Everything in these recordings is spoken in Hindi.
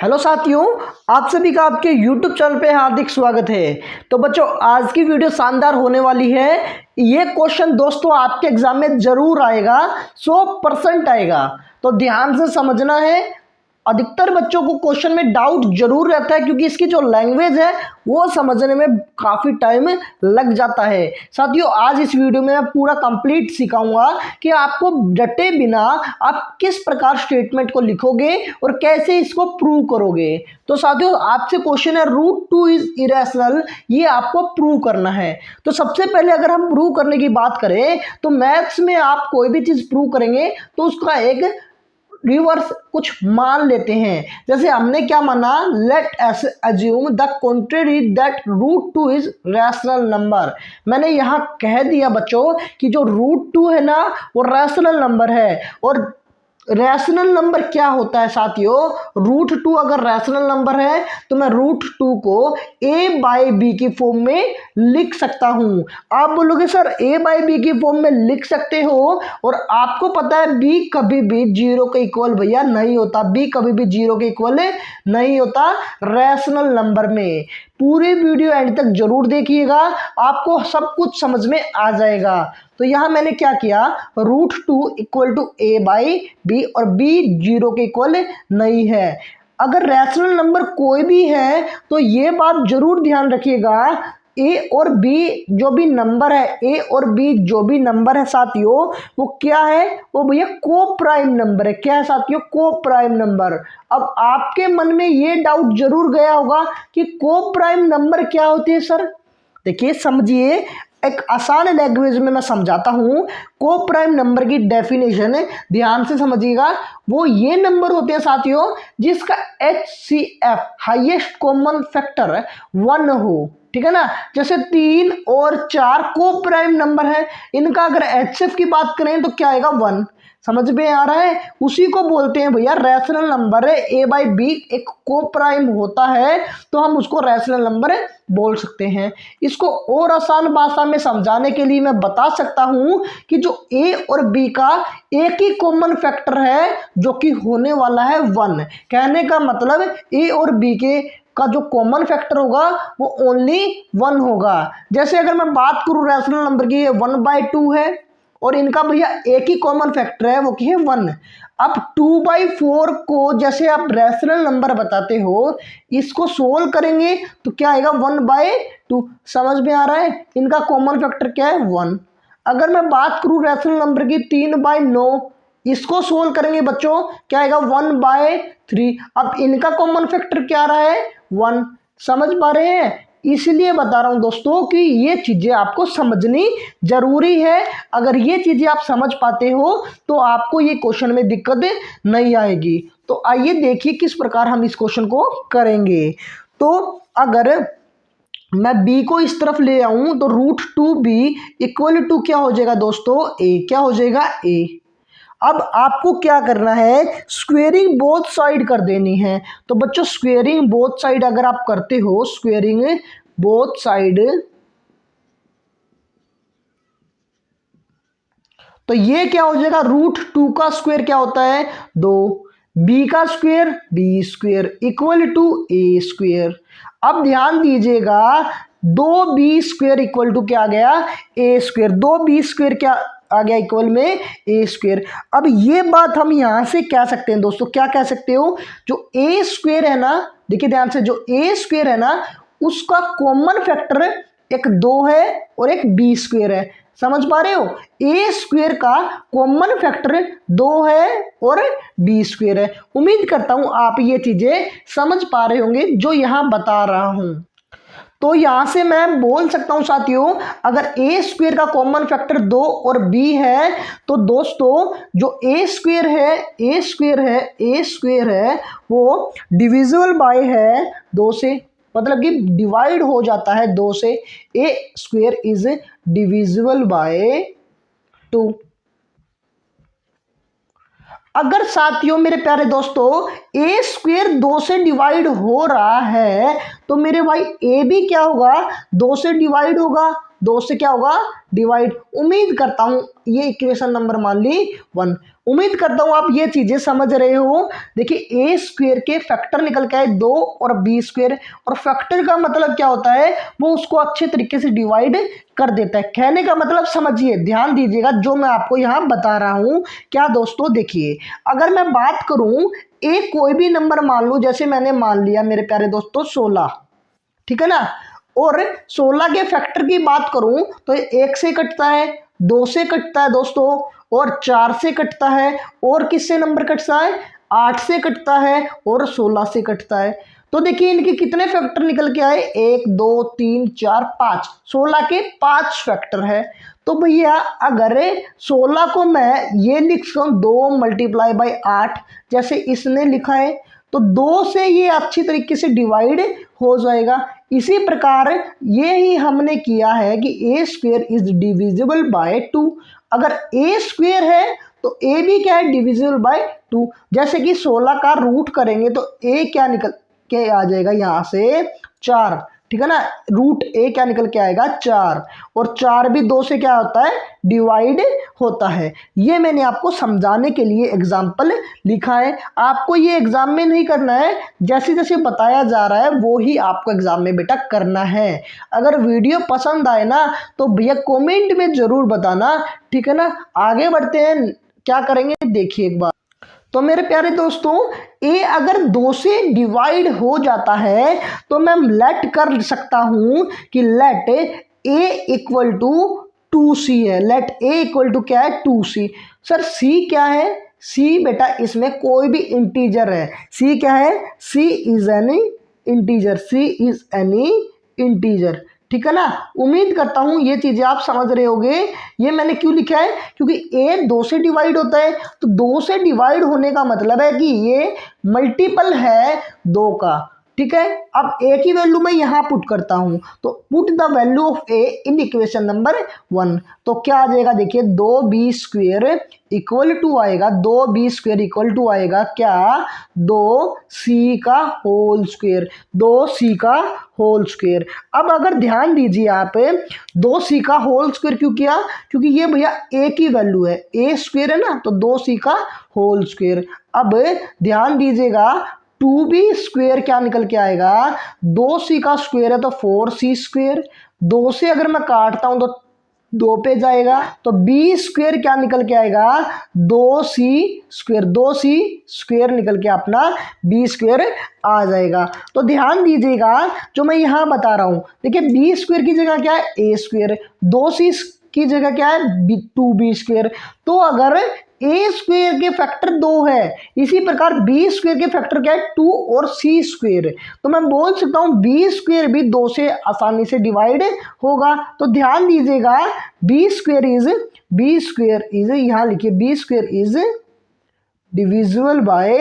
हेलो साथियों, आप सभी का आपके YouTube चैनल पे हार्दिक स्वागत है। तो बच्चों, आज की वीडियो शानदार होने वाली है। ये क्वेश्चन दोस्तों आपके एग्जाम में जरूर आएगा, 100% आएगा। तो ध्यान से समझना है। अधिकतर बच्चों को क्वेश्चन में डाउट जरूर रहता है, क्योंकि इसकी जो लैंग्वेज है वो समझने में काफ़ी टाइम लग जाता है। साथियों, आज इस वीडियो में मैं पूरा कंप्लीट सिखाऊंगा कि आपको डटे बिना आप किस प्रकार स्टेटमेंट को लिखोगे और कैसे इसको प्रूव करोगे। तो साथियों, आपसे क्वेश्चन है √2 इज इरेशनल, ये आपको प्रूव करना है। तो सबसे पहले अगर हम प्रूव करने की बात करें तो मैथ्स में आप कोई भी चीज़ प्रूव करेंगे तो उसका एक रिवर्स कुछ मान लेते हैं। जैसे हमने क्या माना, let us assume the contrary that √2 is rational number. मैंने यहाँ कह दिया बच्चों कि जो √2 है ना वो रैशनल नंबर है। और रैशनल नंबर क्या होता है साथियों, √2 अगर रैशनल नंबर है तो मैं √2 को a/b की फॉर्म में लिख सकता हूं। आप बोलोगे सर a/b की फॉर्म में लिख सकते हो, और आपको पता है b कभी भी 0 के इक्वल भैया नहीं होता। b कभी भी 0 के इक्वल नहीं होता रैशनल नंबर में। पूरी वीडियो एंड तक जरूर देखिएगा, आपको सब कुछ समझ में आ जाएगा। तो यहाँ मैंने क्या किया, √2 इक्वल टू a/b और b 0 के इक्वल नहीं है। अगर रैशनल नंबर कोई भी है तो ये बात जरूर ध्यान रखिएगा, a और b जो भी नंबर है, a और b जो भी नंबर है साथियों, वो क्या है, वो भैया को प्राइम नंबर है। क्या है साथियों, को प्राइम नंबर। अब आपके मन में ये डाउट जरूर गया होगा कि को प्राइम नंबर क्या होती है सर। देखिए समझिए, एक आसान लैंग्वेज में मैं समझाता हूँ। को प्राइम नंबर की डेफिनेशन ध्यान से समझिएगा। वो ये नंबर होते हैं साथियों जिसका HCF हाईएस्ट कॉमन फैक्टर 1 हो, ठीक है ना। जैसे 3 और 4 को प्राइम नंबर है, इनका अगर HCF की बात करें तो क्या आएगा, 1। समझ में आ रहा है, उसी को बोलते हैं भैया रैशनल नंबर है। a/b एक को प्राइम होता है तो हम उसको रैशनल नंबर बोल सकते हैं। इसको और आसान भाषा में समझाने के लिए मैं बता सकता हूं कि जो a और b का एक ही कॉमन फैक्टर है जो कि होने वाला है 1। कहने का मतलब a और b के का जो कॉमन फैक्टर होगा वो ओनली 1 होगा। जैसे अगर मैं बात करूं रैशनल नंबर की, 1/2 है और इनका भैया एक ही कॉमन फैक्टर है वो की है 1। अब 2/4 को जैसे आप रैशनल नंबर बताते हो, इसको सोल्व करेंगे तो क्या आएगा, 1/2। समझ में आ रहा है, इनका कॉमन फैक्टर क्या है, 1। अगर मैं बात करूं रैशनल नंबर की 3/9, इसको सोल्व करेंगे बच्चों, क्या आएगा, 1/3। अब इनका कॉमन फैक्टर क्या रहा है, 1। समझ पा रहे हैं, इसलिए बता रहा हूं दोस्तों कि ये चीजें आपको समझनी जरूरी है। अगर ये चीजें आप समझ पाते हो तो आपको ये क्वेश्चन में दिक्कत नहीं आएगी। तो आइए देखिए किस प्रकार हम इस क्वेश्चन को करेंगे। तो अगर मैं b को इस तरफ ले आऊं तो √2b इक्वल टू क्या हो जाएगा दोस्तों, a। क्या हो जाएगा, a। अब आपको क्या करना है, स्क्वेयरिंग बोथ साइड कर देनी है। तो बच्चों स्क्वेयरिंग बोथ साइड अगर आप करते हो, स्क्वेयरिंग बोथ साइड, तो ये क्या हो जाएगा, √2 का स्क्वायर क्या होता है, 2। b का square b² equal to a²। अब ध्यान दीजिएगा, 2b² इक्वल टू क्या आ गया, a²। 2b² क्या आ गया इक्वल में a²। अब ये बात हम यहां से कह सकते हैं दोस्तों, क्या कह सकते हो, जो a² है ना, देखिए ध्यान से, जो a² है ना उसका कॉमन फैक्टर एक 2 है और एक b² है। समझ पा रहे हो, a² का कॉमन फैक्टर 2 है और b² है। उम्मीद करता हूं आप ये चीजें समझ पा रहे होंगे जो यहां बता रहा हूं। तो यहां से मैं बोल सकता हूं साथियों, अगर a² का कॉमन फैक्टर 2 और b है तो दोस्तों जो a² है वो डिविजिबल बाय है 2 से, मतलब कि डिवाइड हो जाता है 2 से। a² is divisible by 2। अगर साथियों मेरे प्यारे दोस्तों a² 2 से डिवाइड हो रहा है तो मेरे भाई a भी क्या होगा, 2 से डिवाइड होगा। 2 से क्या होगा डिवाइड। उम्मीद करता हूं ये इक्वेशन नंबर मान ली 1। उम्मीद करता हूं आप ये चीजें समझ रहे हो। देखिए ए स्क्वेयर के फैक्टर निकल के आए 2 और बी स्क्वेयर, और फैक्टर का मतलब क्या होता है, वो उसको अच्छे तरीके से डिवाइड कर देता है। कहने का मतलब समझिए, ध्यान दीजिएगा जो मैं आपको यहाँ बता रहा हूँ। क्या दोस्तों, देखिए अगर मैं बात करूँ ए कोई भी नंबर मान लूँ, जैसे मैंने मान लिया मेरे प्यारे दोस्तों 16, ठीक है ना, और 16 के फैक्टर की बात करूं तो 1 से कटता है, 2 से कटता है दोस्तों, और 4 से कटता है, और किससे नंबर कटता है 8 से कटता है, और 16 से कटता है। तो देखिए इनके कितने फैक्टर निकल के आए, 1 2 3 4 5, 16 के 5 फैक्टर है। तो भैया अगर 16 को मैं ये लिख सकता हूँ 2 मल्टीप्लाई बाई 8, जैसे इसने लिखा है, तो 2 से ये अच्छी तरीके से डिवाइड हो जाएगा। इसी प्रकार ये ही हमने किया है कि ए स्क्वेयर इज डिविजिबल बाय 2। अगर ए स्क्वेयर है तो ए भी क्या है डिविजिबल बाय 2। जैसे कि 16 का रूट करेंगे तो ए क्या निकल के आ जाएगा यहाँ से 4, ठीक है ना, रूट ए क्या निकल के आएगा 4, और 4 भी 2 से क्या होता है डिवाइड होता है। ये मैंने आपको समझाने के लिए एग्जाम्पल लिखा है। आपको ये एग्जाम में नहीं करना है, जैसे जैसे बताया जा रहा है वो ही आपको एग्जाम में बेटा करना है। अगर वीडियो पसंद आए ना तो भैया कमेंट में जरूर बताना, ठीक है ना। आगे बढ़ते हैं, क्या करेंगे देखिए एक बार। तो मेरे प्यारे दोस्तों ए अगर 2 से डिवाइड हो जाता है तो मैं लेट कर सकता हूं कि late A equal to 2c है। लेट ए इक्वल टू क्या है 2c। सर c क्या है, c बेटा इसमें कोई भी इंटीजर है। c क्या है, c is any integer, c is any integer, ठीक है ना। उम्मीद करता हूं ये चीजें आप समझ रहे होगे। ये मैंने क्यों लिखा है, क्योंकि ए 2 से डिवाइड होता है, तो 2 से डिवाइड होने का मतलब है कि ये मल्टीपल है 2 का, ठीक है। अब ए की वैल्यू मैं यहाँ पुट करता हूँ, तो put the value of A in equation number 1। तो क्या आ जाएगा, देखिए 2b स्क्वेयर इक्वल टू आएगा, 2b स्क्वेयर इक्वल टू आएगा क्या 2c का होल स्क्वेयर, 2c का होल स्क्वेयर। अब अगर ध्यान दीजिए आप, 2c का होल स्क्वेयर क्यों किया, क्योंकि ये भैया a की वैल्यू है, a स्क्वेयर है ना, तो 2c का होल स्क्वेयर। अब ध्यान दीजिएगा 2b स्क्वेयर क्या निकल के आएगा, 2c का स्क्वेयर है तो 4c स्क्वेयर, 2 से अगर मैं काटता हूं तो 2 पे जाएगा, तो b स्क्वेयर क्या निकल के आएगा 2c स्क्वेयर, 2c स्क्वेयर निकल के अपना b स्क्वेयर आ जाएगा। तो ध्यान दीजिएगा जो मैं यहाँ बता रहा हूँ, देखिए b स्क्वेयर की जगह क्या है a स्क्वेयर, 2c की जगह क्या है 2b स्क्वेयर। तो अगर ए स्क्वेयर के फैक्टर 2 है, इसी प्रकार बी स्क्वेयर के फैक्टर क्या है 2 और सी स्क्वेयर, तो मैं बोल सकता हूं बी स्क्वेयर भी 2 से आसानी से डिवाइड होगा। तो ध्यान दीजिएगा बी स्क्वेयर इज यहां लिखिए B square is divisible by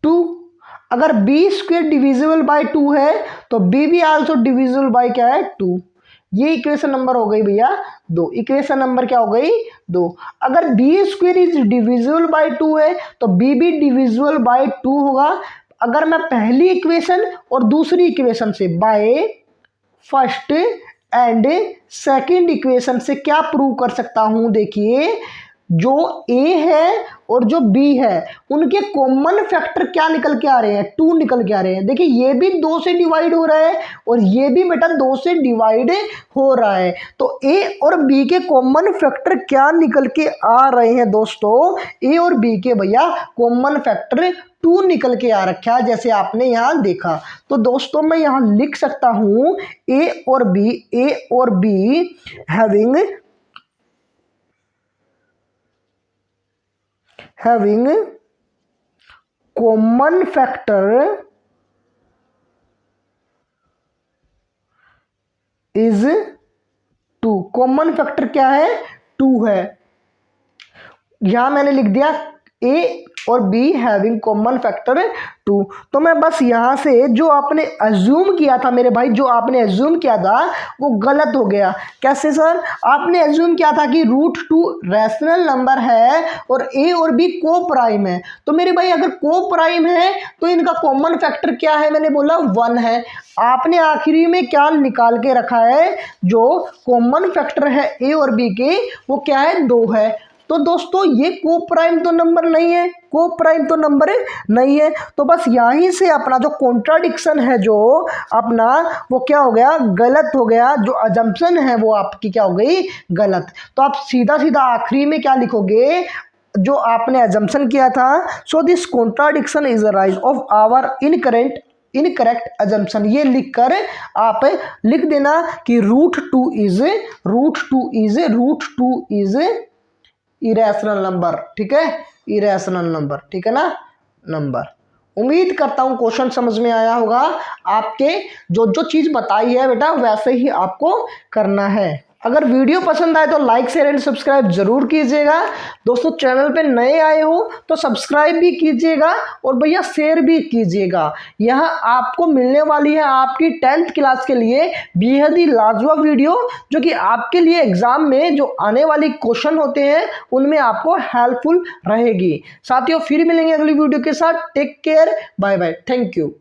2। अगर बी स्क्वेयर डिविजिबल बाय 2 है तो बी भी आल्सो डिविजिबल बाय क्या है 2। ये इक्वेशन नंबर हो गई भैया 2। इक्वेशन नंबर क्या हो गई 2। अगर B square is divisible by 2 है तो बी भी डिविजिबल बाय 2 होगा। अगर मैं पहली इक्वेशन और दूसरी इक्वेशन से by first and second equation से क्या प्रूव कर सकता हूं, देखिए जो a है और जो b है उनके कॉमन फैक्टर क्या निकल के आ रहे हैं 2 निकल के आ रहे हैं। देखिए ये भी 2 से डिवाइड हो रहा है और ये भी बेटा 2 से डिवाइड हो रहा है। तो a और b के कॉमन फैक्टर क्या निकल के आ रहे हैं दोस्तों, a और b के भैया कॉमन फैक्टर 2 निकल के आ रखा है, जैसे आपने यहाँ देखा। तो दोस्तों मैं यहाँ लिख सकता हूँ a और b having common factor is 2। Common factor क्या है 2 है। यहां मैंने लिख दिया a और बी हैविंग कॉमन फैक्टर 2। तो मैं बस यहाँ से जो आपने अज्यूम किया था मेरे भाई, जो आपने अज्यूम किया था वो गलत हो गया। कैसे सर? आपने अज्यूम किया था कि √2 रैशनल नंबर है और ए और बी को प्राइम है। तो मेरे भाई अगर को प्राइम है तो इनका कॉमन फैक्टर क्या है? मैंने बोला 1 है। आपने आखिरी में क्या निकाल के रखा है? जो कॉमन फैक्टर है ए और बी के वो क्या है? 2 है। तो दोस्तों ये को प्राइम तो नंबर नहीं है, को प्राइम तो नंबर नहीं है। तो बस यहीं से अपना जो कॉन्ट्राडिक्शन है जो अपना वो क्या हो गया? गलत हो गया। जो अजम्पशन है वो आपकी क्या हो गई? गलत। तो आप सीधा सीधा आखिरी में क्या लिखोगे? जो आपने अजम्पशन किया था, so this contradiction is arise of our incorrect assumption. ये लिखकर आप लिख देना कि √2 इज इरेशनल नंबर। ठीक है, इरेशनल नंबर। ठीक है ना, नंबर। उम्मीद करता हूं क्वेश्चन समझ में आया होगा। आपके जो जो चीज़ बताई है बेटा वैसे ही आपको करना है। अगर वीडियो पसंद आए तो लाइक शेयर एंड सब्सक्राइब जरूर कीजिएगा। दोस्तों चैनल पे नए आए हो तो सब्सक्राइब भी कीजिएगा और भैया शेयर भी कीजिएगा। यहाँ आपको मिलने वाली है आपकी 10th क्लास के लिए बेहद ही लाजवाब वीडियो, जो कि आपके लिए एग्जाम में जो आने वाली क्वेश्चन होते हैं उनमें आपको हेल्पफुल रहेगी। साथियों फिर मिलेंगे अगली वीडियो के साथ। Take care, bye bye, thank you.